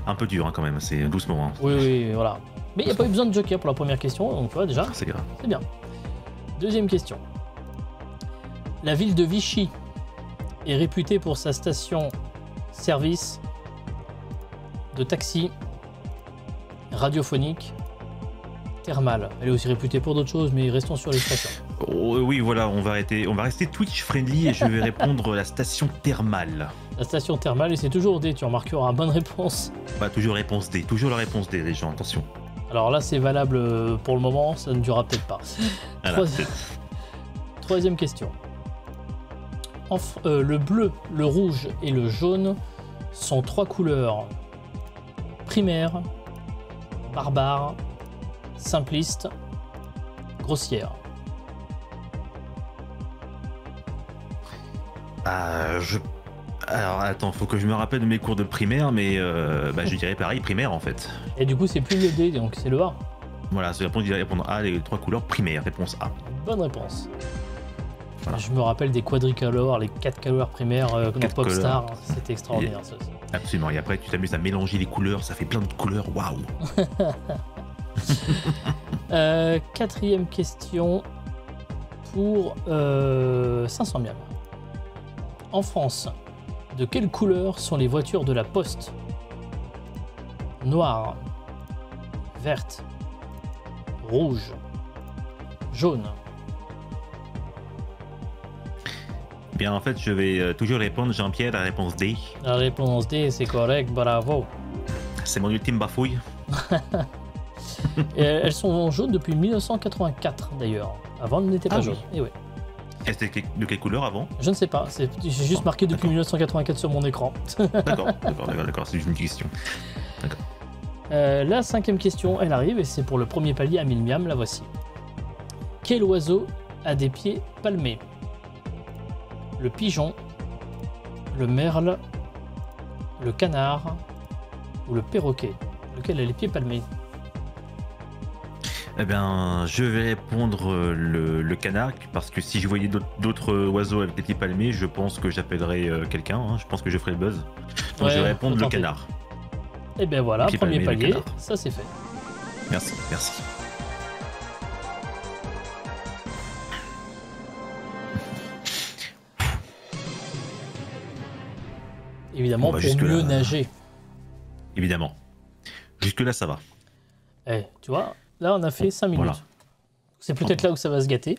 Un peu dur quand même, c'est doucement. Hein. Oui, voilà. Mais il n'y a pas eu besoin de joker pour la première question, donc tu vois déjà, c'est grave. C'est bien. Deuxième question. La ville de Vichy est réputée pour sa station-service de taxi, radiophonique, thermale. Elle est aussi réputée pour d'autres choses, mais restons sur les stations. Oh, oui, voilà, on va rester Twitch friendly et je vais répondre la station thermale. La station thermale, et c'est toujours D, tu remarqueras, bonne réponse. Bah, toujours réponse D, toujours la réponse D, les gens, attention. Alors là, c'est valable pour le moment, ça ne durera peut-être pas. Troisième question. Le bleu, le rouge et le jaune sont 3 couleurs primaires, barbares, simplistes, grossières. Alors attends, faut que je me rappelle de mes cours de primaire, mais je dirais pareil, primaire en fait. Et du coup, c'est plus le D, donc c'est le A. Voilà, c'est répondre A, les 3 couleurs primaires, réponse A. Bonne réponse. Voilà. Je me rappelle des quadricolores, les 4 couleurs primaires dans Popstar, c'était extraordinaire ça aussi. Absolument, et après tu t'amuses à mélanger les couleurs, ça fait plein de couleurs, waouh. Quatrième question pour 500 miams. En France, de quelle couleur sont les voitures de la Poste? Noire, verte, rouge, jaune. Bien, en fait, je vais toujours répondre, Jean-Pierre, la réponse D. La réponse D, c'est correct, bravo. C'est mon ultime bafouille. Et elles sont jaunes depuis 1984 d'ailleurs. Avant, elles n'étaient pas jaunes. Et ouais. Et c'était de quelle couleur avant? Je ne sais pas, j'ai juste marqué depuis 1984 sur mon écran. D'accord, c'est juste une question. D'accord. La 5e question, elle arrive et c'est pour le premier palier à 1000 miams, la voici. Quel oiseau a des pieds palmés? Le pigeon, le merle, le canard ou le perroquet? Lequel a les pieds palmés? Eh bien, je vais répondre le canard, parce que si je voyais d'autres oiseaux avec des pieds palmés, je pense que j'appellerais quelqu'un, hein, je pense que je ferais le buzz. Donc je vais répondre le canard. Et bien voilà, premier palier, ça c'est fait. Merci. Évidemment, pour mieux nager. Évidemment. Jusque-là, ça va. Tu vois, là, on a fait 5 minutes. Voilà. C'est peut-être là où ça va se gâter.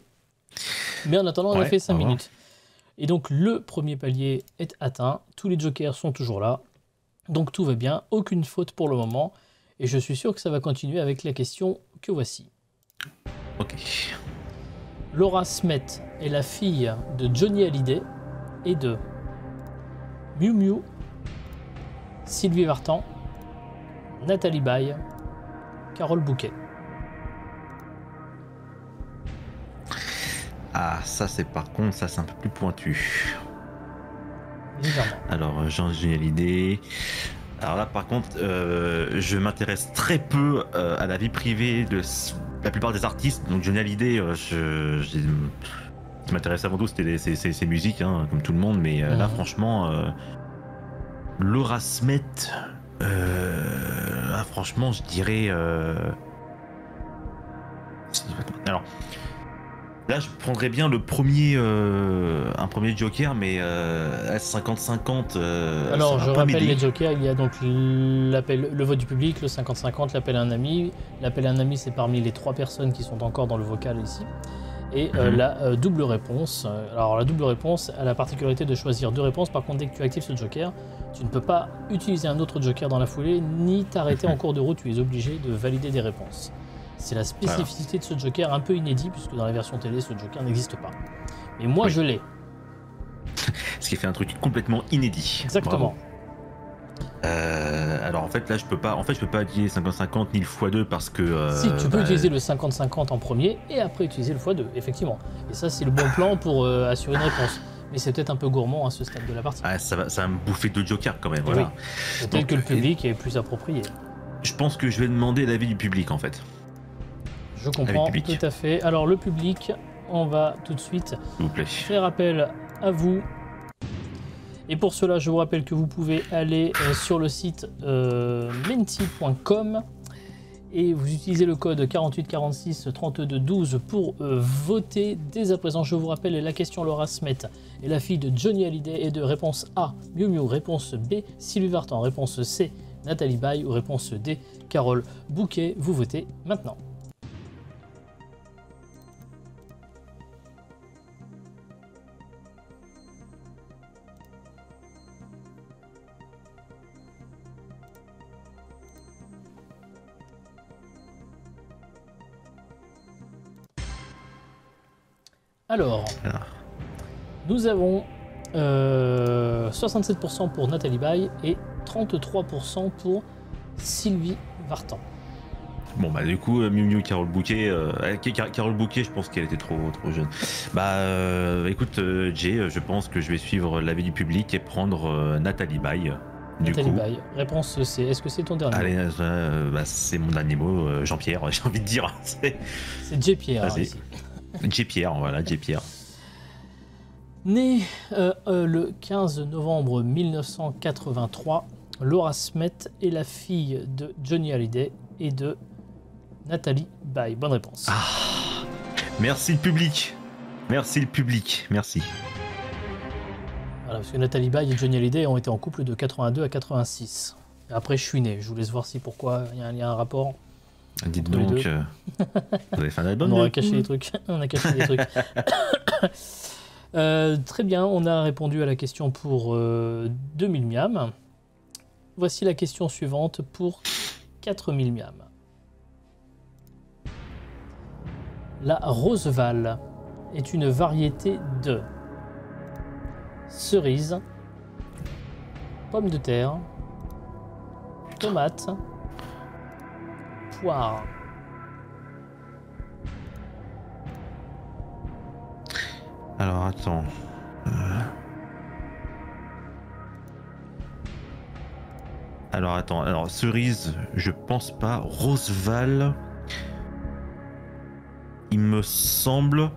Mais en attendant, on a fait 5 minutes. Et donc, le premier palier est atteint. Tous les jokers sont toujours là. Donc, tout va bien. Aucune faute pour le moment. Et je suis sûr que ça va continuer avec la question que voici. Ok. Laura Smet est la fille de Johnny Hallyday et de Miu Miu, Sylvie Vartan, Nathalie Baye, Carole Bouquet. Ah, ça c'est par contre, ça c'est un peu plus pointu. Légèrement. Alors, Johnny Hallyday. Alors là, par contre, je m'intéresse très peu à la vie privée de la plupart des artistes. Donc Johnny Hallyday, ce qui m'intéresse avant tout, c'était ses musiques, hein, comme tout le monde. Mais là, franchement, Laura Smet, franchement, je dirais. Alors. Là, je prendrais bien un premier joker, mais à 50-50. Alors, je rappelle les jokers. Il y a donc le vote du public, le 50-50, l'appel à un ami. L'appel à un ami, c'est parmi les 3 personnes qui sont encore dans le vocal ici. Et la double réponse. Alors, la double réponse a la particularité de choisir 2 réponses. Par contre, dès que tu actives ce joker, tu ne peux pas utiliser un autre joker dans la foulée, ni t'arrêter en cours de route. Tu es obligé de valider des réponses. C'est la spécificité de ce joker un peu inédit, puisque dans la version télé, ce joker n'existe pas. Mais moi, je l'ai. Ce qui fait un truc complètement inédit. Exactement. Alors en fait, là, je peux pas utiliser 50-50 ni le x2 parce que... Si, tu peux utiliser le 50-50 en premier et après utiliser le x2, effectivement. Et ça, c'est le bon plan pour assurer une réponse. mais c'est peut-être un peu gourmand à ce stade de la partie. Ah, ça va me bouffer de Joker quand même, voilà. Oui. Peut-être que le public est plus approprié. Je pense que je vais demander l'avis du public en fait. Je comprends tout à fait. Alors le public, on va tout de suite S'il vous plaît. faire appel à vous. Et pour cela, je vous rappelle que vous pouvez aller sur le site menti.com et vous utilisez le code 4846 32 12 pour voter dès à présent. Je vous rappelle la question Laura Smet est la fille de Johnny Hallyday et de réponse A, Miu Miu, réponse B, Sylvie Vartan, réponse C, Nathalie Baye ou réponse D, Carole Bouquet. Vous votez maintenant. Alors, nous avons 67% pour Nathalie Baye et 33% pour Sylvie Vartan. Bon bah du coup Miu Miu, Carole Bouquet, Carole Bouquet, je pense qu'elle était trop jeune. Bah écoute Jay, je pense que je vais suivre l'avis du public et prendre Nathalie Baye. Nathalie Baye, réponse C. Est-ce que c'est ton dernier mot? Allez, bah, c'est mon dernier mot, Jean-Pierre, j'ai envie de dire. C'est J-Pierre ici. J-Pierre, voilà, J-Pierre. Né le 15 novembre 1983, Laura Smet est la fille de Johnny Hallyday et de Nathalie Baye. Bonne réponse. Ah, merci le public. Merci le public. Merci. Voilà, parce que Nathalie Baye et Johnny Hallyday ont été en couple de 82 à 86. Et après, je suis né. Je vous laisse voir si pourquoi il y a un rapport. Dites donc, vous avez fait un album? On a caché des trucs. On a caché des trucs. Très bien, on a répondu à la question pour 2000 miam. Voici la question suivante pour 4000 miam. La Roseval est une variété de cerise, pomme de terre, tomate, poire. Alors attends. Alors cerise, je pense pas. Roseval, il me semble.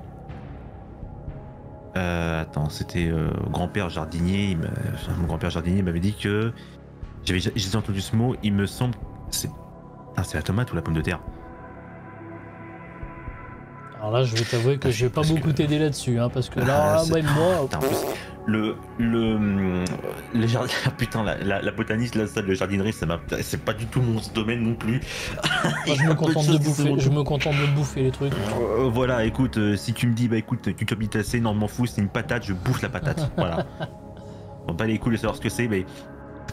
Attends, c'était grand-père jardinier. Mon grand-père jardinier m'avait dit que j'ai entendu ce mot. Il me semble, c'est la tomate ou la pomme de terre. Alors là, je vais t'avouer que je vais pas beaucoup t'aider là-dessus, hein, parce que là, même moi... Putain, le jardin, putain, la botaniste, la salle de jardinerie, c'est pas du tout mon domaine non plus. Moi, je me contente de bouffer les trucs. Voilà, écoute, si tu me dis, bah écoute, cucurbitacée, non, je m'en fous, c'est une patate, je bouffe la patate. Voilà. Bon, pas les couilles de savoir ce que c'est, mais...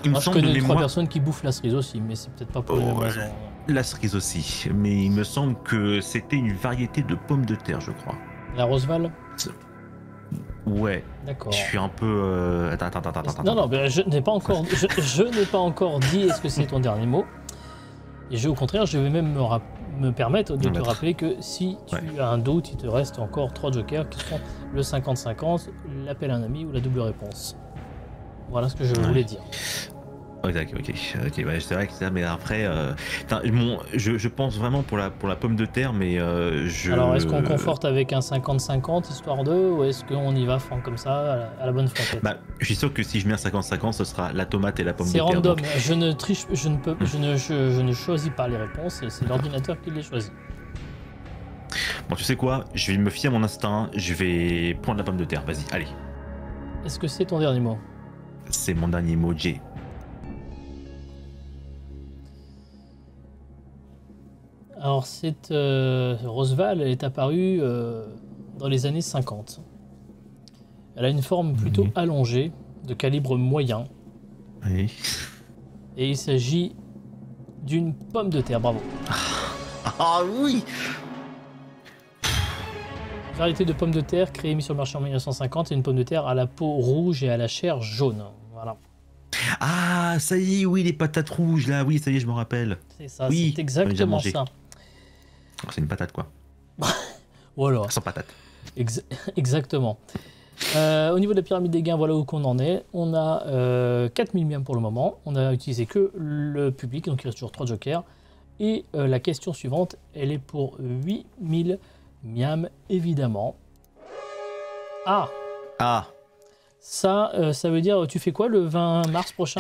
Moi, je connais 3 personnes qui bouffent la cerise aussi, mais c'est peut-être pas pour les mêmes raisons. La cerise aussi, mais il me semble que c'était une variété de pommes de terre, je crois. La Roseval? Ouais. D'accord. Je suis un peu... Attends. Non, mais je n'ai pas encore dit est-ce que c'est ton dernier mot. Et au contraire, je vais même me permettre de te rappeler que si tu as un doute, il te reste encore 3 jokers qui sont le 50-50, l'appel à un ami ou la double réponse. Voilà ce que je voulais dire. Ok, ouais, c'est vrai que ça, mais après, je pense vraiment pour la pomme de terre, mais Alors, est-ce qu'on conforte avec un 50-50 histoire de, ou est-ce qu'on y va comme ça à la bonne franquette? Bah, je suis sûr que si je mets un 50-50, ce sera la tomate et la pomme de terre. C'est random. Donc... Je ne triche, je ne choisis pas les réponses. C'est l'ordinateur qui les choisit. Bon, tu sais quoi? Je vais me fier à mon instinct. Je vais prendre la pomme de terre. Vas-y, allez. Est-ce que c'est ton dernier mot? C'est mon dernier mot, J. Alors, cette Roseval, elle est apparue dans les années 50. Elle a une forme plutôt allongée, de calibre moyen. Oui. Et il s'agit d'une pomme de terre, bravo. Ah oui! Variété de pommes de terre créée et mise sur le marché en 1950, c'est une pomme de terre à la peau rouge et à la chair jaune. Voilà. Ah, ça y est, oui, les patates rouges, là, oui, ça y est, je me rappelle. C'est ça, oui, c'est exactement ça. C'est une patate, quoi. Voilà. Sans patate. Exactement. Au niveau de la pyramide des gains, voilà où qu'on en est. On a 4000 miams pour le moment. On a utilisé que le public, donc il reste toujours 3 jokers. Et la question suivante, elle est pour 8000 miams, évidemment. Ah, ça veut dire, tu fais quoi le 20 mars prochain?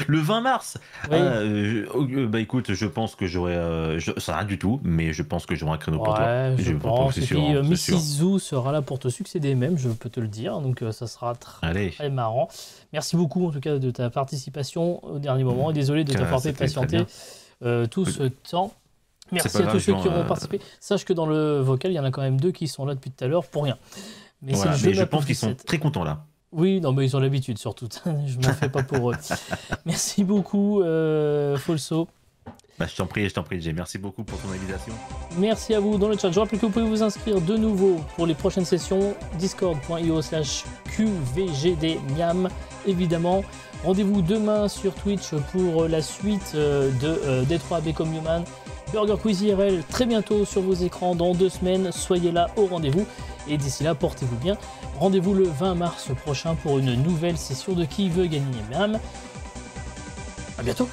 Le 20 mars. Oui. Bah écoute, je pense que j'aurai... ça rien du tout, mais je pense que j'aurai un créneau pour toi. Ouais, je pense. C'est Et sûr, puis c'est sûr. Mrs. Zou sera là pour te succéder même, je peux te le dire. Donc ça sera Allez. très marrant. Merci beaucoup en tout cas de ta participation au dernier moment. Et désolé de t'avoir fait C'était très patienter tout ce temps. Merci à tous ceux qui auront participé. Sache que dans le vocal, il y en a quand même 2 qui sont là depuis tout à l'heure pour rien. Mais Voilà, c'est le jeu mais je pense qu'ils sont très contents là. Oui, non, mais ils ont l'habitude surtout. Je ne m'en fais pas pour eux. Merci beaucoup, Folso. Bah, je t'en prie, Jay. Merci beaucoup pour ton invitation. Merci à vous dans le chat. Je rappelle que vous pouvez vous inscrire de nouveau pour les prochaines sessions. discord.io/QVGDmiam, évidemment. Rendez-vous demain sur Twitch pour la suite de Detroit Become Human. Burger Quiz IRL très bientôt sur vos écrans dans 2 semaines. Soyez là au rendez-vous. Et d'ici là, portez-vous bien. Rendez-vous le 20 mars prochain pour une nouvelle session de Qui veut gagner Miam. À bientôt.